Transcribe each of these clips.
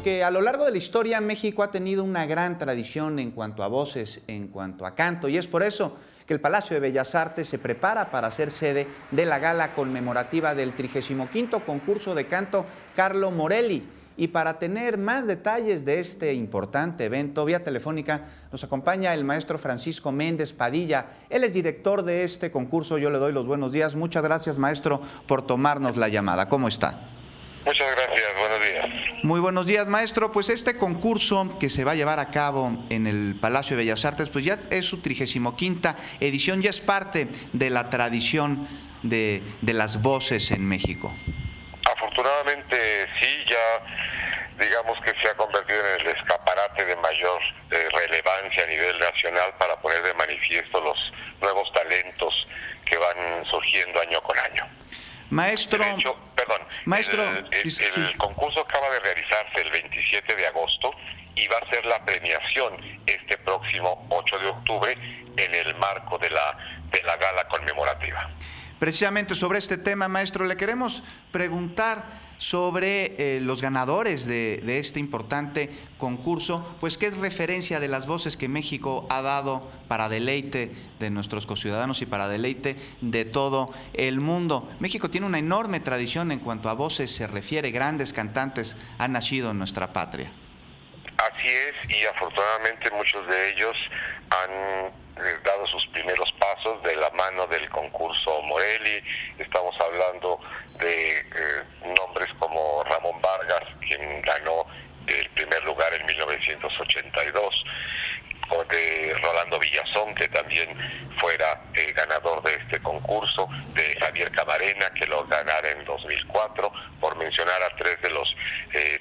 que a lo largo de la historia México ha tenido una gran tradición en cuanto a voces, en cuanto a canto, y es por eso que el Palacio de Bellas Artes se prepara para ser sede de la gala conmemorativa del 35º concurso de canto Carlo Morelli. Y para tener más detalles de este importante evento, vía telefónica nos acompaña el maestro Francisco Méndez Padilla. Él es director de este concurso. Yo le doy los buenos días. Muchas gracias, maestro, por tomarnos la llamada. ¿Cómo está? Muchas gracias, buenos días. Muy buenos días, maestro. Pues este concurso que se va a llevar a cabo en el Palacio de Bellas Artes, pues ya es su 35ª edición, ya es parte de la tradición de las voces en México. Afortunadamente sí, ya digamos que se ha convertido en el escaparate de mayor relevancia a nivel nacional para poner de manifiesto los nuevos talentos que van surgiendo año con año. Maestro, de hecho, maestro, el concurso acaba de realizarse el 27 de agosto y va a ser la premiación este próximo 8 de octubre en el marco de la gala conmemorativa. Precisamente sobre este tema, maestro, le queremos preguntar sobre los ganadores de este importante concurso, pues qué es referencia de las voces que México ha dado para deleite de nuestros conciudadanos y para deleite de todo el mundo. México tiene una enorme tradición en cuanto a voces se refiere, grandes cantantes han nacido en nuestra patria. Así es, y afortunadamente muchos de ellos han dado sus primeros pasos de la mano del concurso Morelli. Estamos hablando de nombres como Ramón Vargas, quien ganó el primer lugar en 1982, o de Rolando Villazón, que también fuera ganador de este concurso, de Javier Camarena, que lo ganara en 2004, por mencionar a tres de los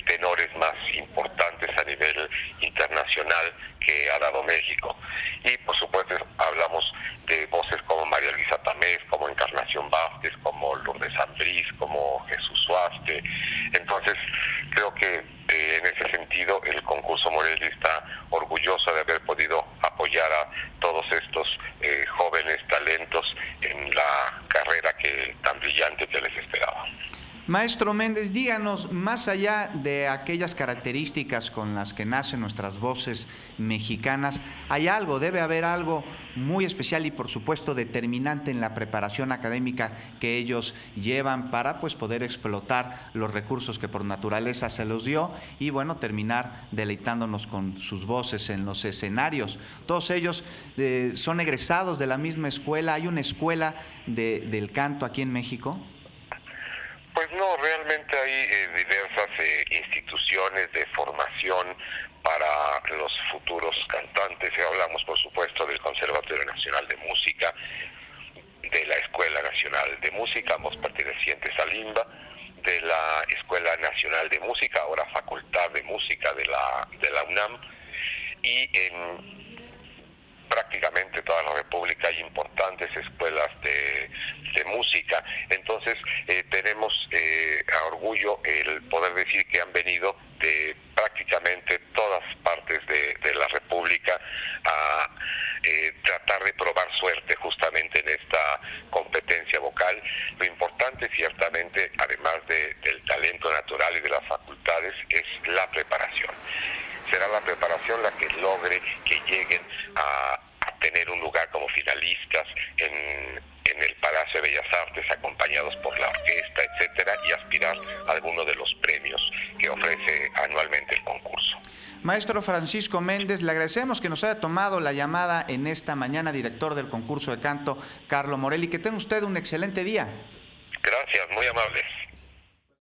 tenores más importantes a nivel internacional que ha dado México. Y por supuesto hablamos de voces como María Luisa Tamés, como Encarnación Vázquez, como Lourdes Ambrís, como Jesús Suaste. Entonces creo que en ese sentido el concurso Morelli está orgulloso de haber podido apoyar a todos estos jóvenes talentos en la carrera tan brillante que les esperaba. Maestro Méndez, díganos, más allá de aquellas características con las que nacen nuestras voces mexicanas, hay algo, debe haber algo muy especial y por supuesto determinante en la preparación académica que ellos llevan para pues poder explotar los recursos que por naturaleza se los dio y bueno, terminar deleitándonos con sus voces en los escenarios. Todos ellos son egresados de la misma escuela. ¿Hay una escuela del canto aquí en México? Pues no, realmente hay diversas instituciones de formación para los futuros cantantes. Hablamos, por supuesto, del Conservatorio Nacional de Música, de la Escuela Nacional de Música, ambos pertenecientes al INBA, de la Escuela Nacional de Música, ahora Facultad de Música de la UNAM, y en prácticamente toda la República hay importantes escuelas de música. Entonces tenemos a orgullo el poder decir que han venido de prácticamente todas partes de la República a tratar de probar suerte justamente en esta competencia vocal. Lo importante ciertamente, además del talento natural y de las facultades, es la preparación. Será la preparación la que logre que lleguen a tener un lugar como finalistas en el Palacio de Bellas Artes, acompañados por la orquesta, etcétera, y aspirar a alguno de los premios que ofrece anualmente el concurso. Maestro Francisco Méndez, le agradecemos que nos haya tomado la llamada en esta mañana, director del concurso de canto Carlo Morelli. Que tenga usted un excelente día. Gracias, muy amable.